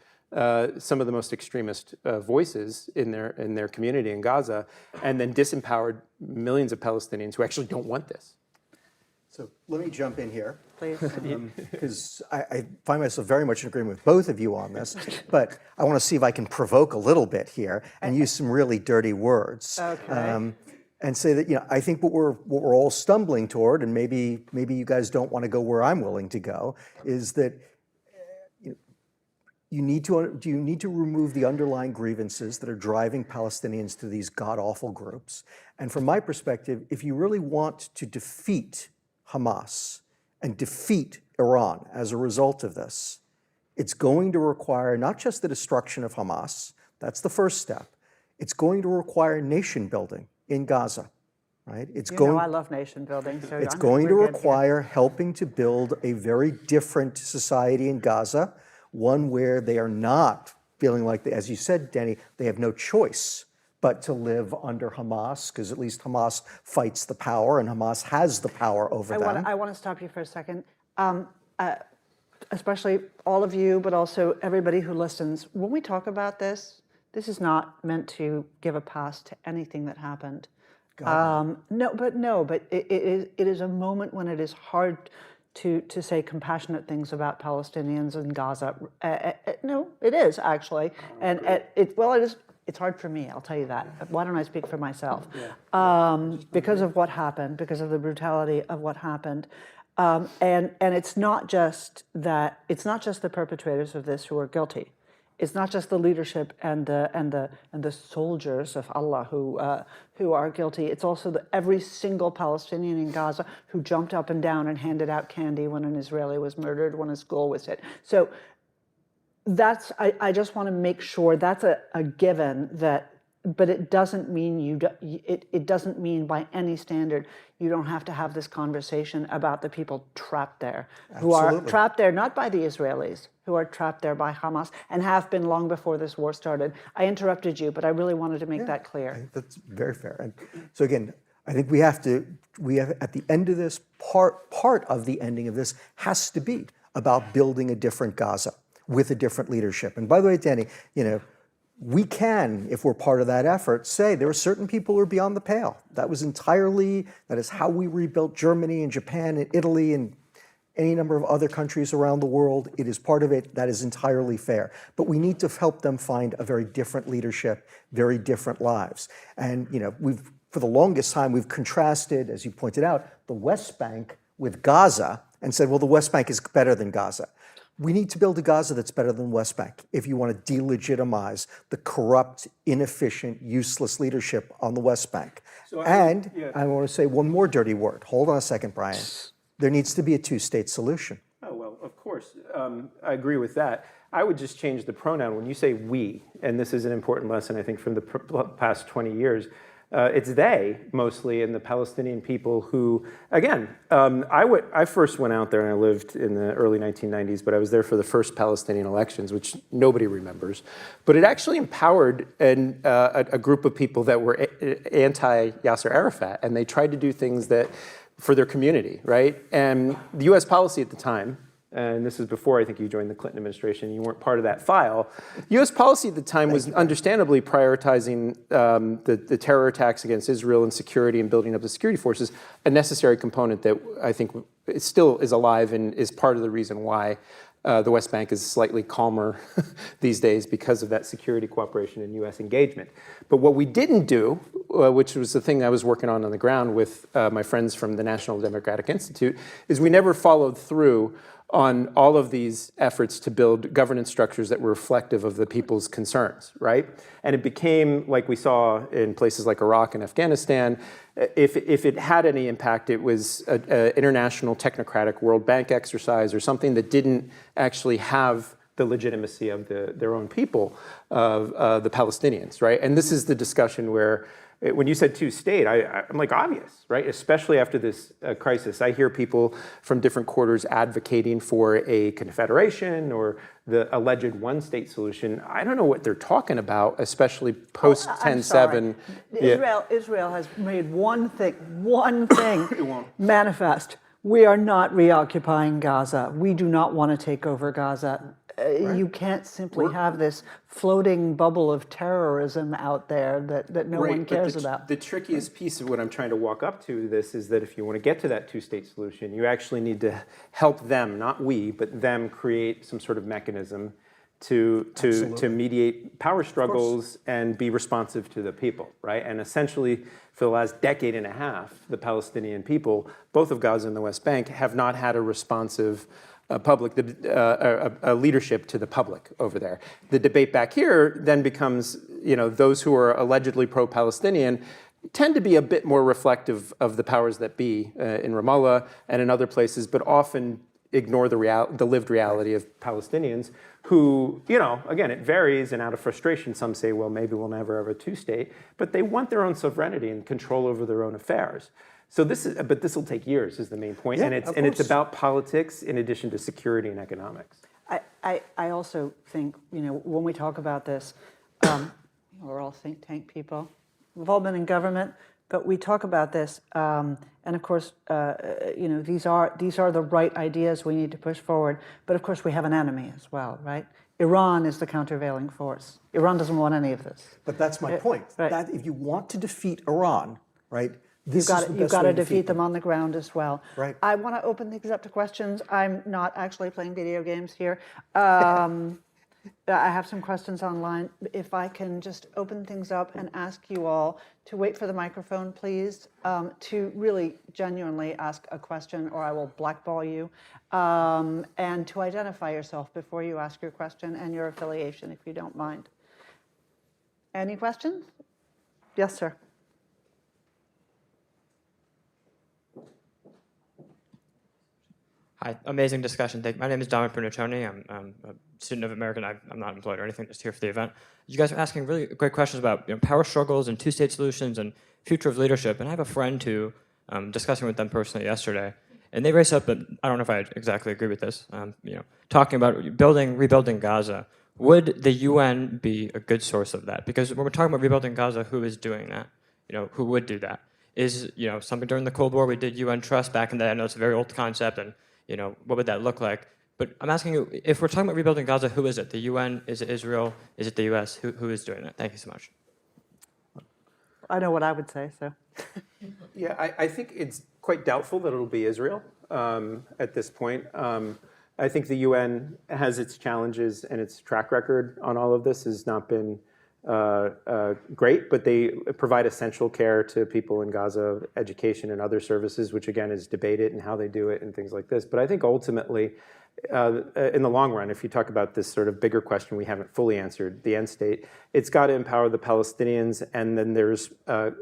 some of the most extremist voices in their community in Gaza, and then disempowered millions of Palestinians who actually don't want this. So let me jump in here. please. Because I find myself very much in agreement with both of you on this, but I want to see if I can provoke a little bit here and use some really dirty words. Okay. And say that, I think what we're all stumbling toward, and maybe you guys don't want to go where I'm willing to go, is that you need to remove the underlying grievances that are driving Palestinians to these god-awful groups. And from my perspective, if you really want to defeat Hamas and defeat Iran as a result of this, it's going to require not just the destruction of Hamas, that's the first step, it's going to require nation building in Gaza, right? I love nation building. So it's going to require helping to build a very different society in Gaza, one where they are not feeling like, as you said, Danny, they have no choice but to live under Hamas, because at least Hamas fights the power and Hamas has the power over them. I want to stop you for a second. Especially all of you, but also everybody who listens. When we talk about this, this is not meant to give a pass to anything that happened. But it is a moment when it is hard to say compassionate things about Palestinians in Gaza. No, it is actually, and it's hard for me. I'll tell you that. Why don't I speak for myself? Because of what happened, because of the brutality of what happened, and it's not just that. It's not just the perpetrators of this who are guilty. It's not just the leadership and the soldiers of Allah who are guilty. It's also every single Palestinian in Gaza who jumped up and down and handed out candy when an Israeli was murdered, when a school was hit. So I just want to make sure that's a given that. But it doesn't mean it doesn't mean by any standard you don't have to have this conversation about the people trapped there, who are trapped there not by the Israelis, who are trapped there by Hamas and have been long before this war started. I interrupted you, but I really wanted to make that clear. That's very fair. And so again, I think we have at the end of this part of the ending of this has to be about building a different Gaza with a different leadership. And by the way, Danny, we can, if we're part of that effort, say there are certain people who are beyond the pale. That is how we rebuilt Germany and Japan and Italy and any number of other countries around the world. It is part of it. That is entirely fair. But we need to help them find a very different leadership, very different lives. And, for the longest time, we've contrasted, as you pointed out, the West Bank with Gaza and said, well, the West Bank is better than Gaza. We need to build a Gaza that's better than West Bank if you want to delegitimize the corrupt, inefficient, useless leadership on the West Bank. And I want to say one more dirty word. Hold on a second, Brian. There needs to be a two-state solution. Oh, well, of course. I agree with that. I would just change the pronoun. When you say we, and this is an important lesson, I think, from the past 20 years, it's they, mostly, and the Palestinian people who, again, I first went out there and I lived in the early 1990s, but I was there for the first Palestinian elections, which nobody remembers. But it actually empowered a group of people that were anti-Yasser Arafat, and they tried to do things that for their community, right? And the U.S. policy at the time, and this is before I think you joined the Clinton administration, you weren't part of that file. U.S. policy at the time was understandably prioritizing the terror attacks against Israel and security and building up the security forces, a necessary component that I think still is alive and is part of the reason why the West Bank is slightly calmer these days because of that security cooperation and U.S. engagement. But what we didn't do, which was the thing I was working on the ground with my friends from the National Democratic Institute, is we never followed through on all of these efforts to build governance structures that were reflective of the people's concerns, right? And it became, like we saw in places like Iraq and Afghanistan, if it had any impact, it was an international technocratic World Bank exercise or something that didn't actually have the legitimacy of their own people, of the Palestinians, right? And this is the discussion where, when you said two-state, I'm like, obvious, right? Especially after this crisis. I hear people from different quarters advocating for a confederation or the alleged one-state solution. I don't know what they're talking about, especially post-10/7. Israel has made one thing manifest. We are not reoccupying Gaza. We do not want to take over Gaza. You can't simply have this floating bubble of terrorism out there that no one cares about. The trickiest piece of what I'm trying to walk up to this is that if you want to get to that two-state solution, you actually need to help them, not we, but them create some sort of mechanism to mediate power struggles and be responsive to the people, right? And essentially, for the last decade and a half, the Palestinian people, both of Gaza and the West Bank, have not had a responsive leadership to the public over there. The debate back here then becomes, those who are allegedly pro-Palestinian tend to be a bit more reflective of the powers that be in Ramallah and in other places, but often ignore the lived reality of Palestinians who, again, it varies, and out of frustration, some say, well, maybe we'll never have a two-state, but they want their own sovereignty and control over their own affairs. So but this will take years, is the main point, and it's about politics in addition to security and economics. I also think, when we talk about this, we're all think tank people, we've all been in government, but we talk about this, and of course, these are the right ideas we need to push forward. But of course, we have an enemy as well, right? Iran is the countervailing force. Iran doesn't want any of this. But that's my point. Right. That if you want to defeat Iran, right? You've got to defeat them on the ground as well. Right. I want to open things up to questions. I'm not actually playing video games here. I have some questions online. If I can just open things up and ask you all to wait for the microphone, please, to really genuinely ask a question, or I will blackball you, and to identify yourself before you ask your question and your affiliation, if you don't mind. Any questions? Yes, sir. Hi, amazing discussion. My name is Dominic Brunatoni. I'm a student of American. I'm not employed or anything, just here for the event. You guys are asking really great questions about power struggles and two-state solutions and future of leadership. And I have a friend who, discussing with them personally yesterday, and they raised up, but I don't know if I exactly agree with this, talking about rebuilding Gaza. Would the UN be a good source of that? Because when we're talking about rebuilding Gaza, who is doing that? Who would do that? Is, something during the Cold War, we did UN Trust back in the day. I know it's a very old concept, and what would that look like? But I'm asking you, if we're talking about rebuilding Gaza, who is it? The UN? Is it Israel? Is it the US? Who is doing that? Thank you so much. I know what I would say, so. Yeah, I think it's quite doubtful that it'll be Israel at this point. I think the UN has its challenges, and its track record on all of this has not been great, but they provide essential care to people in Gaza, education and other services, which again is debated and how they do it and things like this. But I think ultimately in the long run, if you talk about this sort of bigger question we haven't fully answered, the end state, it's got to empower the Palestinians, and then there's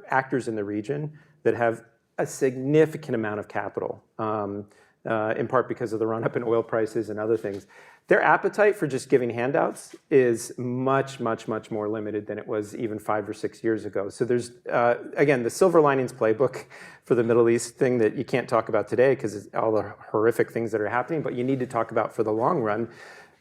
actors in the region that have a significant amount of capital, in part because of the run-up in oil prices and other things. Their appetite for just giving handouts is much, much, much more limited than it was even 5 or 6 years ago. So there's, again, the silver linings playbook for the Middle East thing that you can't talk about today because it's all the horrific things that are happening, but you need to talk about for the long run.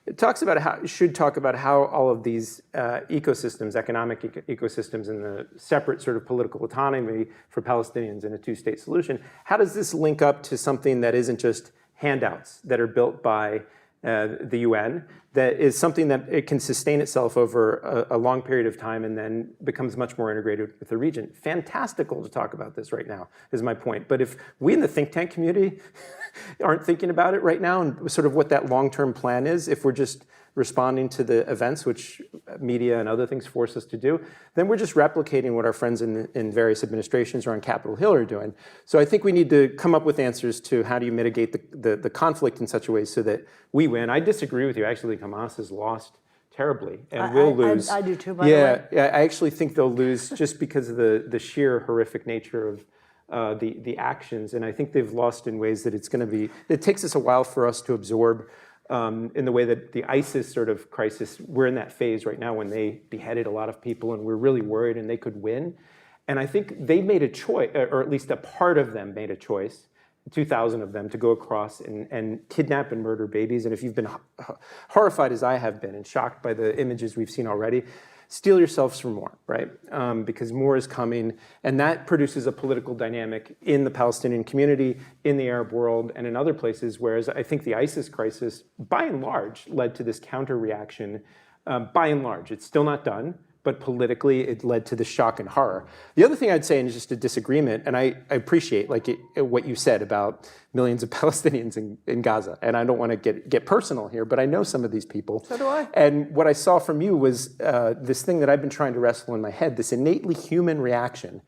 It talks about should talk about how all of these ecosystems, economic ecosystems, and the separate sort of political autonomy for Palestinians in a two-state solution, how does this link up to something that isn't just handouts that are built by the UN, that is something that it can sustain itself over a long period of time and then becomes much more integrated with the region. Fantastical to talk about this right now, is my point. But if we in the think tank community aren't thinking about it right now and sort of what that long-term plan is, if we're just responding to the events which media and other things force us to do, then we're just replicating what our friends in various administrations or on Capitol Hill are doing. So I think we need to come up with answers to how do you mitigate the conflict in such a way so that we win. I disagree with you. I actually think Hamas has lost terribly and will lose. I do too, by the way. Yeah, I actually think they'll lose just because of the sheer horrific nature of the actions. And I think they've lost in ways that it takes us a while for us to absorb. In the way that the ISIS sort of crisis, we're in that phase right now when they beheaded a lot of people and we're really worried and they could win. And I think they made a choice, or at least a part of them made a choice, 2,000 of them, to go across and kidnap and murder babies. And if you've been horrified as I have been and shocked by the images we've seen already, steel yourselves for more, right? Because more is coming, and that produces a political dynamic in the Palestinian community, in the Arab world, and in other places, whereas I think the ISIS crisis, by and large, led to this counter-reaction, by and large. It's still not done, but politically it led to the shock and horror. The other thing I'd say, and just a disagreement, and I appreciate what you said about millions of Palestinians in Gaza, and I don't want to get personal here, but I know some of these people. So do I. And what I saw from you was this thing that I've been trying to wrestle in my head, this innately human reaction.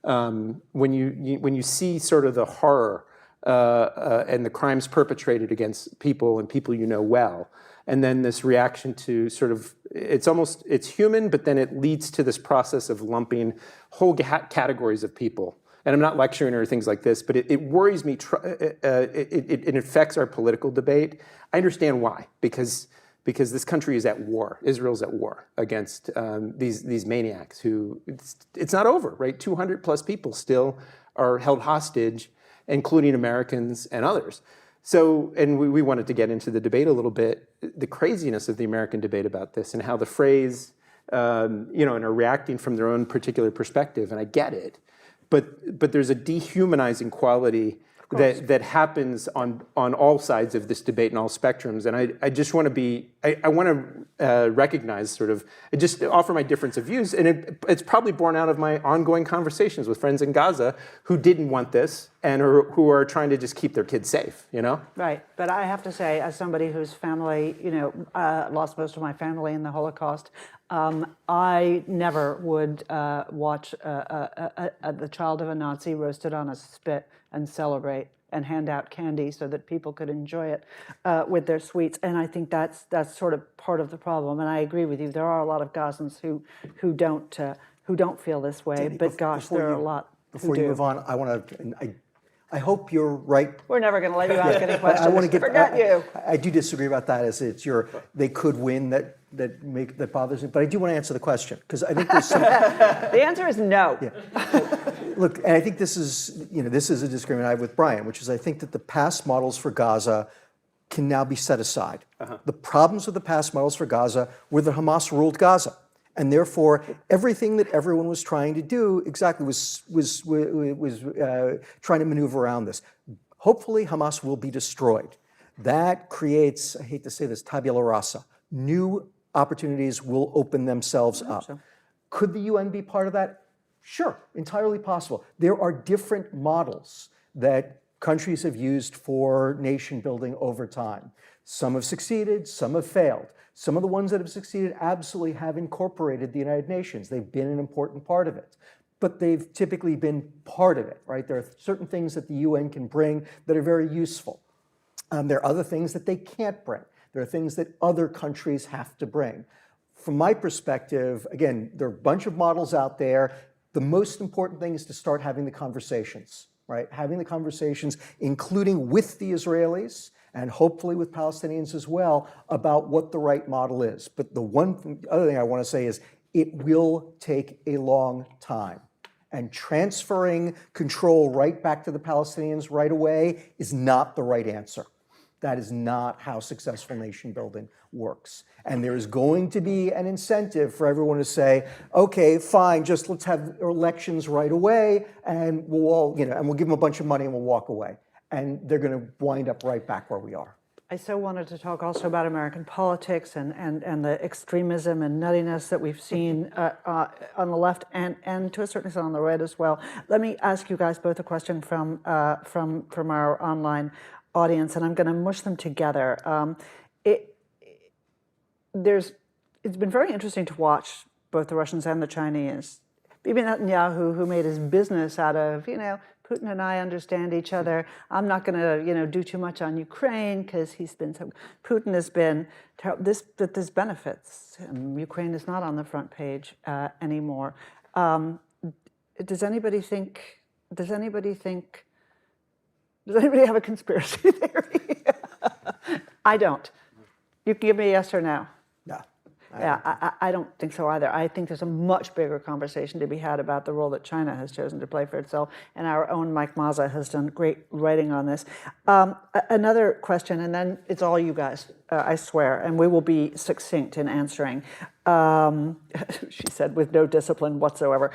When you see sort of the horror and the crimes perpetrated against people and people you know well, and then this reaction to sort of, it's human, but then it leads to this process of lumping whole categories of people. And I'm not lecturing or things like this, but it worries me, it affects our political debate. I understand why, because this country is at war, Israel's at war against these maniacs who, it's not over, right? 200 plus people still are held hostage, including Americans and others. So, and we wanted to get into the debate a little bit, the craziness of the American debate about this and how the phrase, and are reacting from their own particular perspective, and I get it, but there's a dehumanizing quality that happens on all sides of this debate and all spectrums, and I just want to I want to recognize sort of, just offer my difference of views, and it's probably born out of my ongoing conversations with friends in Gaza who didn't want this and who are trying to just keep their kids safe, Right, but I have to say, as somebody whose family, lost most of my family in the Holocaust, I never would watch the child of a Nazi roasted on a spit and celebrate and hand out candy so that people could enjoy it with their sweets. And I think that's sort of part of the problem. And I agree with you. There are a lot of Gazans who don't feel this way. Danny, but gosh, there are a lot Before who you do. move on, I want to. I hope you're right. We're never going to let you ask any I questions. want to get. Forget you. I do disagree about that. As it's they could win that bothers me. But I do want to answer the question because I think there's some. The answer is no. Yeah. Look, and I think this is a disagreement I have with Brian, which is I think that the past models for Gaza can now be set aside. The problems with the past models for Gaza were that Hamas ruled Gaza. And therefore, everything that everyone was trying to do exactly was trying to maneuver around this. Hopefully, Hamas will be destroyed. That creates, I hate to say this, tabula rasa. New opportunities will open themselves up. So. Could the UN be part of that? Sure, entirely possible. There are different models that countries have used for nation building over time. Some have succeeded, some have failed. Some of the ones that have succeeded absolutely have incorporated the United Nations. They've been an important part of it, but they've typically been part of it, right? There are certain things that the UN can bring that are very useful. There are other things that they can't bring. There are things that other countries have to bring. From my perspective, again, there are a bunch of models out there. The most important thing is to start having the conversations, right? Having the conversations, including with the Israelis and hopefully with Palestinians as well, about what the right model is. But the other thing I want to say is it will take a long time. And transferring control right back to the Palestinians right away is not the right answer. That is not how successful nation building works. And there is going to be an incentive for everyone to say, okay, fine, just let's have elections right away, and we'll all, and we'll give them a bunch of money and we'll walk away. And they're going to wind up right back where we are. I so wanted to talk also about American politics and the extremism and nuttiness that we've seen on the left and to a certain extent on the right as well. Let me ask you guys both a question from our online audience, and I'm going to mush them together. It's been very interesting to watch both the Russians and the Chinese. Bibi Netanyahu, who made his business out of, Putin and I understand each other. I'm not going to, do too much on Ukraine because he's been so. Putin has been this benefits. Ukraine is not on the front page anymore. Does anybody have a conspiracy theory? I don't. You can give me a yes or no. No. I don't think so either. I think there's a much bigger conversation to be had about the role that China has chosen to play for itself, and our own Mike Mazza has done great writing on this. Another question, and then it's all you guys, I swear, and we will be succinct in answering. She said, with no discipline whatsoever.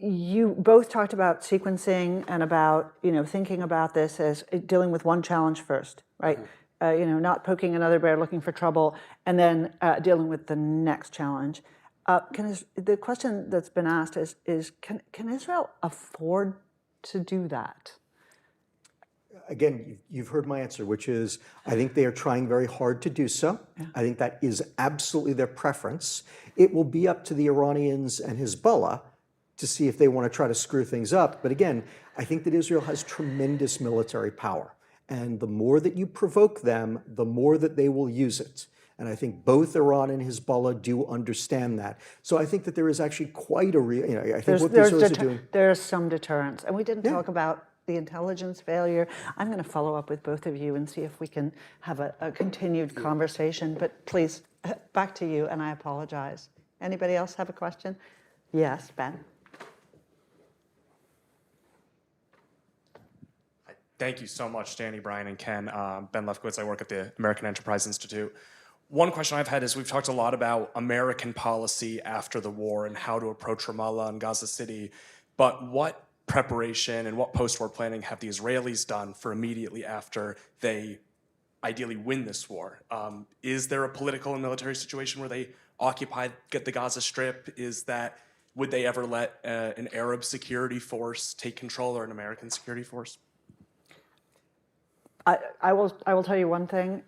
You both talked about sequencing and about, thinking about this as dealing with one challenge first, right? Not poking another bear looking for trouble, and then dealing with the next challenge. The question that's been asked is can Israel afford to do that? Again, you've heard my answer, which is I think they are trying very hard to do so. Yeah. I think that is absolutely their preference. It will be up to the Iranians and Hezbollah to see if they want to try to screw things up. But again, I think that Israel has tremendous military power. And the more that you provoke them, the more that they will use it. And I think both Iran and Hezbollah do understand that. So I think that there is actually quite a real, I think what the Israelis are doing. There's some deterrence. And we didn't talk about the intelligence failure. I'm going to follow up with both of you and see if we can have a continued conversation. But please, back to you, and I apologize. Anybody else have a question? Yes, Ben. Thank you so much, Danny, Brian, and Ken. Ben Lefkowitz, I work at the American Enterprise Institute. One question I've had is we've talked a lot about American policy after the war and how to approach Ramallah and Gaza City, but what preparation and what post-war planning have the Israelis done for immediately after they ideally win this war? Is there a political and military situation where they get the Gaza Strip? Would they ever let an Arab security force take control or an American security force? I will tell you one thing.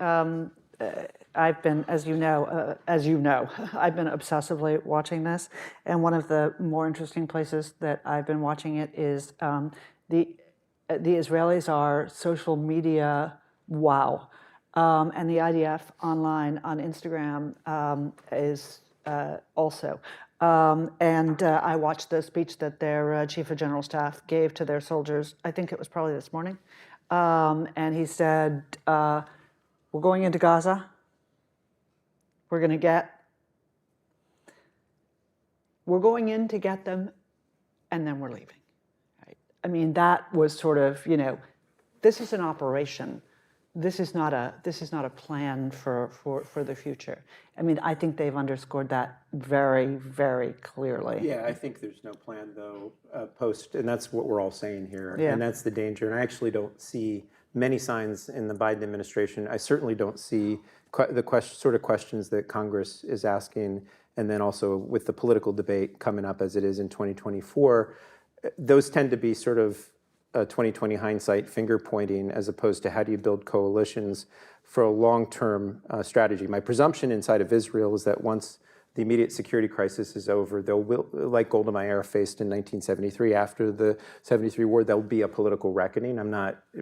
I've been, as you know, I've been obsessively watching this, and one of the more interesting places that I've been watching it is the Israelis are social media wow, and the IDF online on Instagram is also. And I watched the speech that their chief of general staff gave to their soldiers. I think it was probably this morning. And he said, we're going into Gaza. We're going in to get them, and then we're leaving. Right? I mean, that was sort of, this is an operation. This is not a plan for the future. I mean, I think they've underscored that very, very clearly. Yeah, I think there's no plan, though, post, and that's what we're all saying here. Yeah. And that's the danger. And I actually don't see many signs in the Biden administration. I certainly don't see the sort of questions that Congress is asking, and then also with the political debate coming up as it is in 2024, those tend to be sort of 2020 hindsight finger pointing as opposed to how do you build coalitions for a long-term strategy. My presumption inside of Israel is that once the immediate security crisis is over. Like Golda Meir faced in 1973, after the 73 war, there'll be a political reckoning.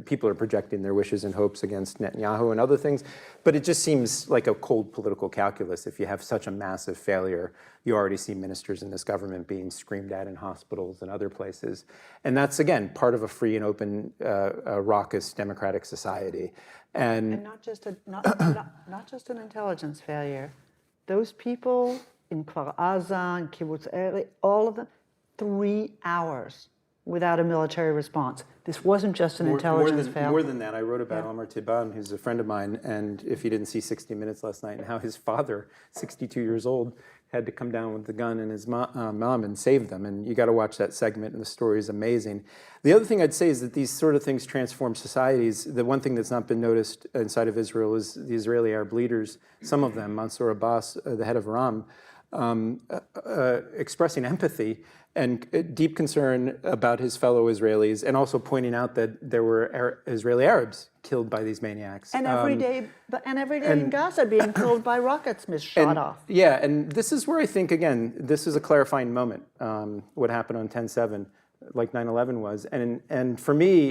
People are projecting their wishes and hopes against Netanyahu and other things, but it just seems like a cold political calculus. If you have such a massive failure, you already see ministers in this government being screamed at in hospitals and other places. And that's, again, part of a free and open, raucous democratic society. And not just an intelligence failure. Those people in Kfar Aza and Kibbutz Eri, all of them, 3 hours without a military response. This wasn't just an intelligence failure. More than that, I wrote about Omar Tiban, who's a friend of mine, and if you didn't see 60 Minutes last night, and how his father, 62 years old, had to come down with the gun and his mom and save them. And you got to watch that segment, and the story is amazing. The other thing I'd say is that these sort of things transform societies. The one thing that's not been noticed inside of Israel is the Israeli Arab leaders, some of them, Mansour Abbas, the head of Ram, expressing empathy and deep concern about his fellow Israelis, and also pointing out that there were Israeli Arabs killed by these maniacs. And every day in Gaza being killed by rockets shot off. Yeah, and this is where I think, again, this is a clarifying moment, what happened on 10/7, like 9/11 was. And for me,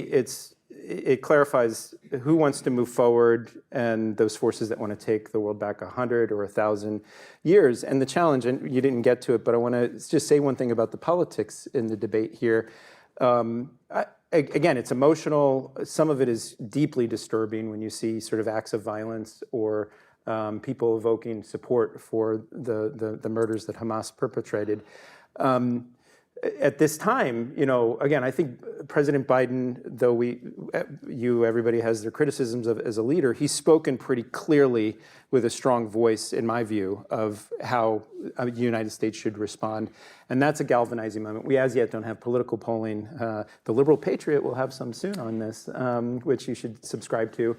it clarifies who wants to move forward and those forces that want to take the world back 100 or 1,000 years. And the challenge, and you didn't get to it, but I want to just say one thing about the politics in the debate here. Again, it's emotional. Some of it is deeply disturbing when you see sort of acts of violence or people evoking support for the murders that Hamas perpetrated. At this time, again, I think President Biden, though everybody has their criticisms as a leader, he's spoken pretty clearly with a strong voice, in my view, of how the United States should respond. And that's a galvanizing moment. We as yet don't have political polling. The Liberal Patriot will have some soon on this, which you should subscribe to.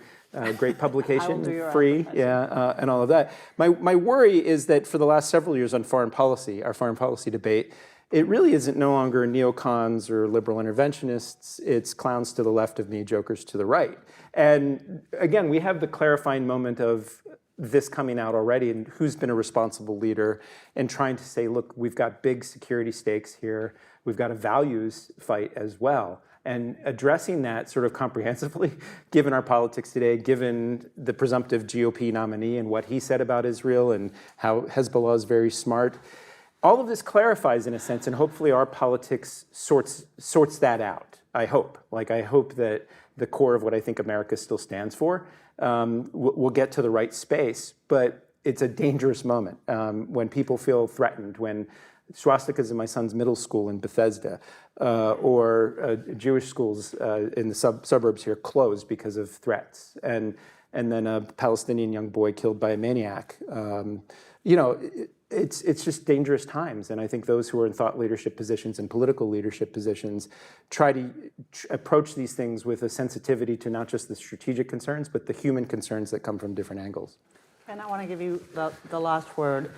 Great publication, free, and all of that. My worry is that for the last several years on foreign policy, our foreign policy debate, it really isn't no longer neocons or liberal interventionists. It's clowns to the left of me, jokers to the right. And again, we have the clarifying moment of this coming out already and who's been a responsible leader and trying to say, look, we've got big security stakes here. We've got a values fight as well. And addressing that sort of comprehensively, given our politics today, given the presumptive GOP nominee and what he said about Israel and how Hezbollah is very smart, all of this clarifies in a sense, and hopefully our politics sorts that out, I hope. I hope that the core of what I think America still stands for will get to the right space, but it's a dangerous moment when people feel threatened, when swastikas in my son's middle school in Bethesda or Jewish schools in the suburbs here closed because of threats, and then a Palestinian young boy killed by a maniac. It's just dangerous times, and I think those who are in thought leadership positions and political leadership positions try to approach these things with a sensitivity to not just the strategic concerns, but the human concerns that come from different angles. And I want to give you the last word.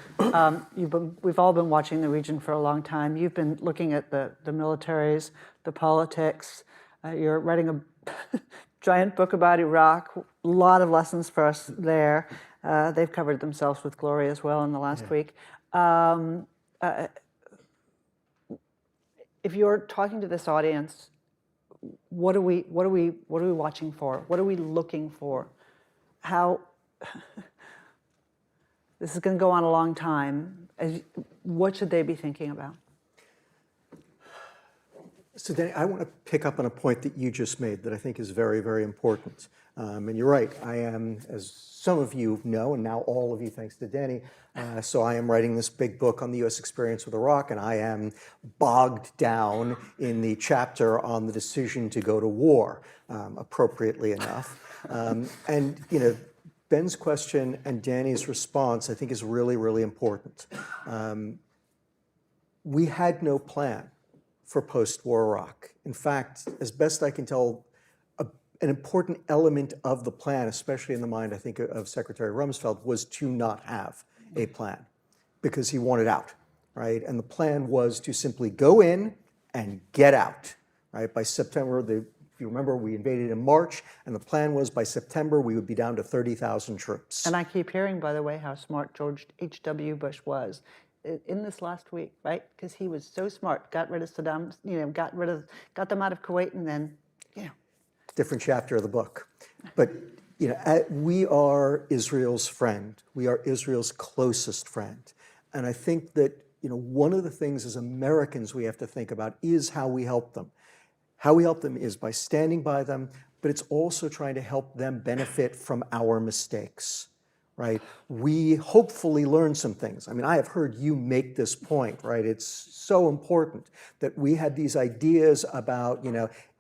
We've all been watching the region for a long time. You've been looking at the militaries, the politics. You're writing a giant book about Iraq. A lot of lessons for us there. They've covered themselves with glory as well in the last week. If you're talking to this audience, what are we watching for? What are we looking for? How this is going to go on a long time. What should they be thinking about? So Danny, I want to pick up on a point that you just made that I think is very, very important. And you're right, I am, as some of you know, and now all of you thanks to Danny, so I am writing this big book on the U.S. experience with Iraq, and I am bogged down in the chapter on the decision to go to war, appropriately enough. And Ben's question and Danny's response, I think, is really, really important. We had no plan for post-war Iraq. In fact, as best I can tell, an important element of the plan, especially in the mind, I think, of Secretary Rumsfeld, was to not have a plan because he wanted out, right? And the plan was to simply go in and get out, right? By September, the If you remember, we invaded in March, and the plan was by September we would be down to 30,000 troops. And I keep hearing, by the way, how smart George H.W. Bush was in this last week, right? Because he was so smart, got rid of Saddam, got them out of Kuwait, and then, Different chapter of the book. But we are Israel's friend. We are Israel's closest friend. And I think that one of the things as Americans we have to think about is how we help them. How we help them is by standing by them, but it's also trying to help them benefit from our mistakes, right? We hopefully learn some things. I mean, I have heard you make this point, right? It's so important that we had these ideas about,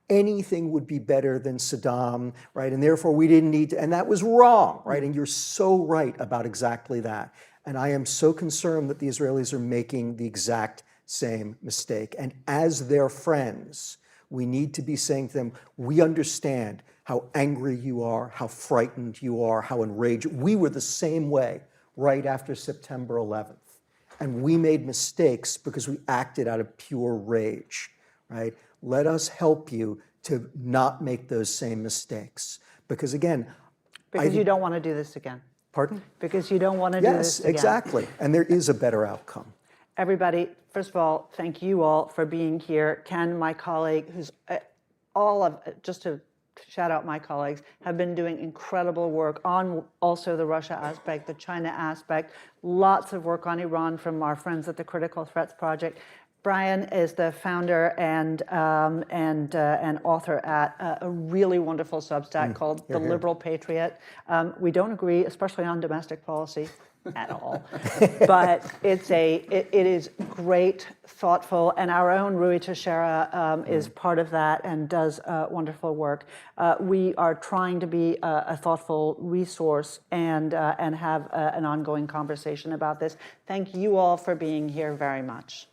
anything would be better than Saddam, right? And therefore we didn't need to, and that was wrong, right? And you're so right about exactly that. And I am so concerned that the Israelis are making the exact same mistake. And as their friends, we need to be saying to them, we understand how angry you are, how frightened you are, how enraged. We were the same way right after September 11th. And we made mistakes because we acted out of pure rage, right? Let us help you to not make those same mistakes. Because again, because you don't want to do this again. Pardon? Because you don't want to do this again. Yes, exactly. And there is a better outcome. Everybody, first of all, thank you all for being here. Ken, my colleague, who's just to shout out my colleagues, have been doing incredible work on also the Russia aspect, the China aspect, lots of work on Iran from our friends at the Critical Threats Project. Brian is the founder and author at a really wonderful Substack called The Liberal Patriot. We don't agree, especially on domestic policy, at all. But it is great, thoughtful, and our own Rui Teixeira is part of that and does wonderful work. We are trying to be a thoughtful resource and have an ongoing conversation about this. Thank you all for being here very much.